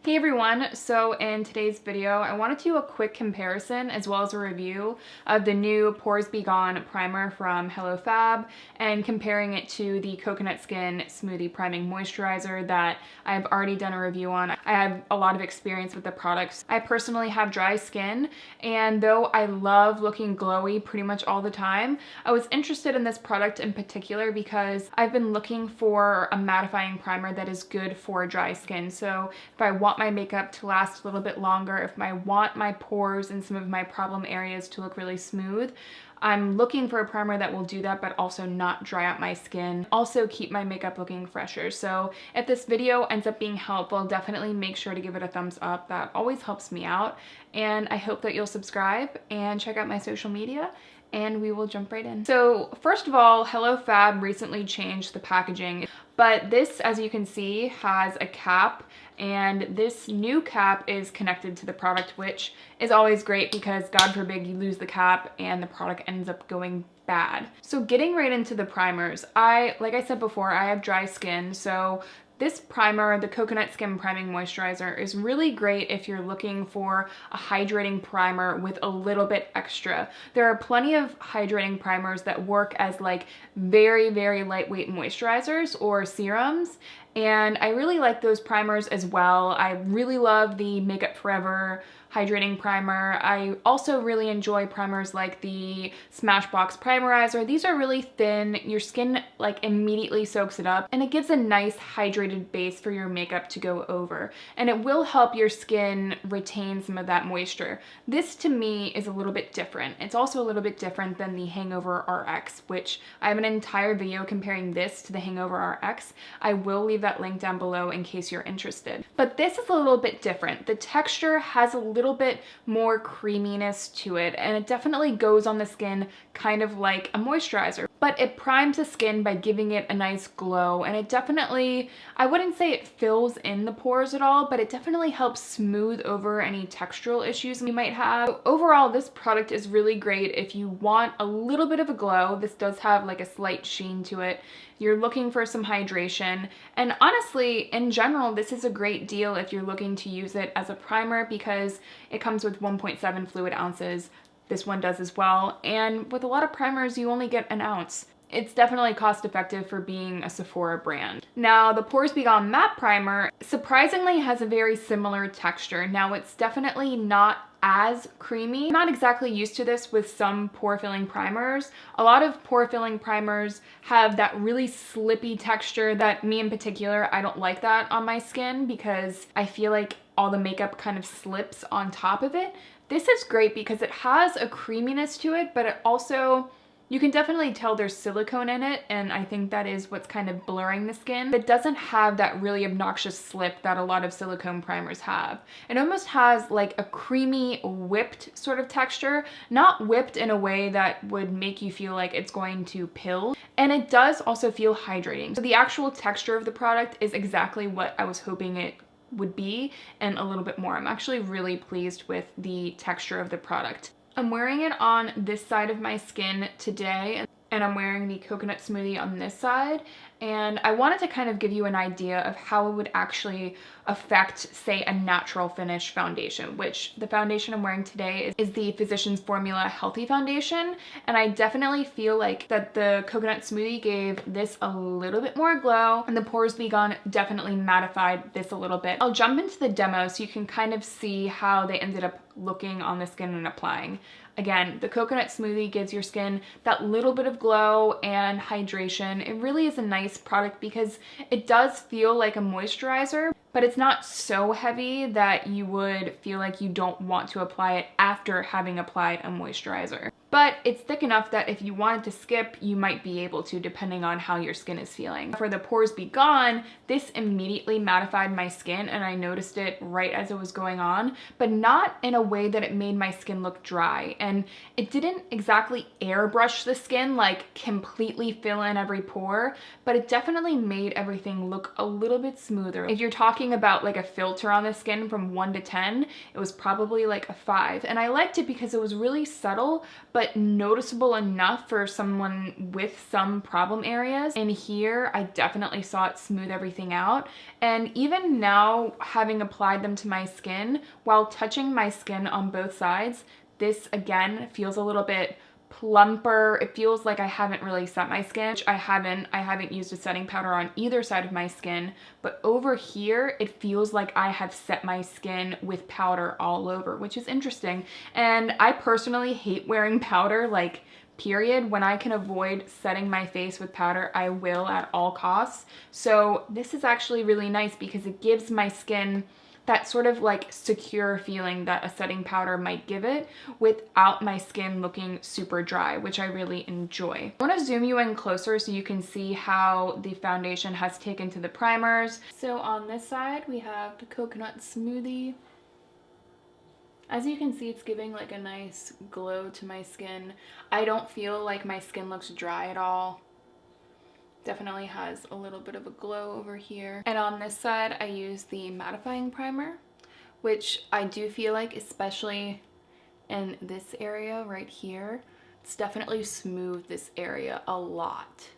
Hey everyone, so in today's video I wanted to do a quick comparison as well as a review of the new Pores Be Gone primer from Hello Fab and comparing it to the Coconut Skin Smoothie Priming Moisturizer that I've already done a review on. I have a lot of experience with the products. I personally have dry skin, and though I love looking glowy pretty much all the time, I was interested in this product in particular because I've been looking for a mattifying primer that is good for dry skin. So if I want my makeup to last a little bit longer, if I want my pores and some of my problem areas to look really smooth, I'm looking for a primer that will do that but also not dry out my skin, also keep my makeup looking fresher. So if this video ends up being helpful, definitely make sure to give it a thumbs up. That always helps me out, and I hope that you'll subscribe and check out my social media, and we will jump right in. So first of all, Hello Fab recently changed the packaging, but this, as you can see, has a cap, and this new cap is connected to the product, which is always great because God forbid you lose the cap and the product ends up going bad. So getting right into the primers, like I said before, I have dry skin, so this primer, the Coconut Skin Priming Moisturizer, is really great if you're looking for a hydrating primer with a little bit extra. There are plenty of hydrating primers that work as like very, very lightweight moisturizers or serums, and I really like those primers as well. I really love the Makeup Forever hydrating primer. I also really enjoy primers like the Smashbox Primerizer. These are really thin, your skin like immediately soaks it up, and it gives a nice hydrated base for your makeup to go over, and it will help your skin retain some of that moisture. This to me is a little bit different. It's also a little bit different than the Hangover RX, which I have an entire video comparing this to the Hangover RX. I will leave that link down below in case you're interested. But this is a little bit different. The texture has a little bit more creaminess to it, and it definitely goes on the skin kind of like a moisturizer, but it primes the skin by giving it a nice glow, and it definitely, I wouldn't say it fills in the pores at all, but it definitely helps smooth over any textural issues you might have. So overall, this product is really great if you want a little bit of a glow. This does have like a slight sheen to it. You're looking for some hydration, and honestly, in general, this is a great deal if you're looking to use it as a primer because it comes with 1.7 fluid ounces. This one does as well, and with a lot of primers, you only get an ounce. It's definitely cost effective for being a Sephora brand. Now, the Pores Be Gone Matte Primer surprisingly has a very similar texture. Now, it's definitely not as creamy. I'm not exactly used to this with some pore filling primers. A lot of pore filling primers have that really slippy texture that me in particular, I don't like that on my skin because I feel like all the makeup kind of slips on top of it. This is great because it has a creaminess to it, but it also, you can definitely tell there's silicone in it, and I think that is what's kind of blurring the skin. It doesn't have that really obnoxious slip that a lot of silicone primers have. It almost has like a creamy, whipped sort of texture, not whipped in a way that would make you feel like it's going to pill. And it does also feel hydrating. So the actual texture of the product is exactly what I was hoping it would be, and a little bit more. I'm actually really pleased with the texture of the product. I'm wearing it on this side of my skin today, and I'm wearing the Coconut Smoothie on this side, and I wanted to kind of give you an idea of how it would actually affect, say, a natural finish foundation, which the foundation I'm wearing today is the Physicians Formula Healthy Foundation, and I definitely feel like that the Coconut Smoothie gave this a little bit more glow, and the Pores Be Gone definitely mattified this a little bit. I'll jump into the demo so you can kind of see how they ended up looking on the skin and applying. Again, the Coconut Smoothie gives your skin that little bit of glow and hydration. It really is a nice product because it does feel like a moisturizer, but it's not so heavy that you would feel like you don't want to apply it after having applied a moisturizer. But it's thick enough that if you wanted to skip, you might be able to, depending on how your skin is feeling. For the Pores Be Gone, this immediately mattified my skin, and I noticed it right as it was going on, but not in a way that it made my skin look dry. And it didn't exactly airbrush the skin, like completely fill in every pore, but it definitely made everything look a little bit smoother. If you're talking about like a filter on the skin from 1 to 10, it was probably like a 5. And I liked it because it was really subtle, but but noticeable enough for someone with some problem areas. And here, I definitely saw it smooth everything out. And even now, having applied them to my skin, while touching my skin on both sides, this again feels a little bit plumper. It feels like I haven't really set my skin, which I haven't used a setting powder on either side of my skin, but over here it feels like I have set my skin with powder all over, which is interesting. And I personally hate wearing powder, like period. When I can avoid setting my face with powder, I will at all costs. So this is actually really nice because it gives my skin that sort of like secure feeling that a setting powder might give it without my skin looking super dry, which I really enjoy. I want to zoom you in closer so you can see how the foundation has taken to the primers. So on this side, we have the Coconut Smoothie. As you can see, it's giving like a nice glow to my skin. I don't feel like my skin looks dry at all. Definitely has a little bit of a glow over here. And on this side, I use the mattifying primer, which I do feel like, especially in this area right here, it's definitely smoothed this area a lot,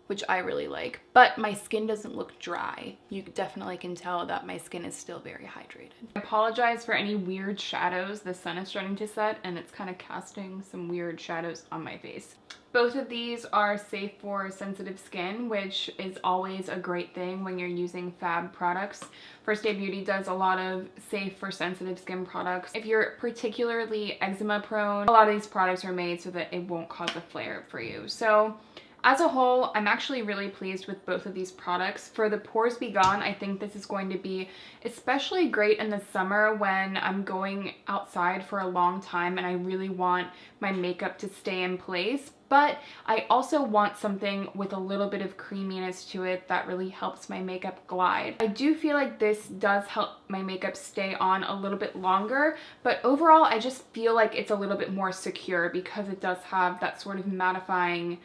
which I really like. But my skin doesn't look dry. You definitely can tell that my skin is still very hydrated. I apologize for any weird shadows. The sun is starting to set and it's kind of casting some weird shadows on my face. Both of these are safe for sensitive skin, which is always a great thing when you're using fab products. First Day Beauty does a lot of safe for sensitive skin products. If you're particularly eczema prone, a lot of these products are made so that it won't cause a flare for you. So as a whole, I'm actually really pleased with both of these products. For the Pores Be Gone, I think this is going to be especially great in the summer when I'm going outside for a long time and I really want my makeup to stay in place. But I also want something with a little bit of creaminess to it that really helps my makeup glide. I do feel like this does help my makeup stay on a little bit longer, but overall I just feel like it's a little bit more secure because it does have that sort of mattifying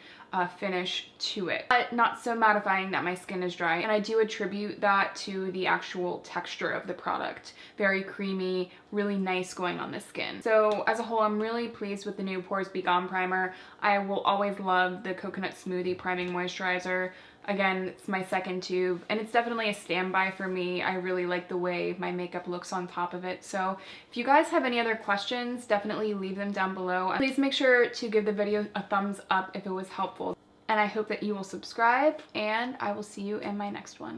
finish to it, but not so mattifying that my skin is dry. And I do attribute that to the actual texture of the product. Very creamy, really nice going on the skin. So as a whole, I'm really pleased with the new Pores Be Gone primer. I will always love the Coconut Smoothie Priming Moisturizer. Again, it's my second tube and it's definitely a standby for me. I really like the way my makeup looks on top of it. So if you guys have any other questions, definitely leave them down below. Please make sure to give the video a thumbs up if it was helpful. And I hope that you will subscribe and I will see you in my next one.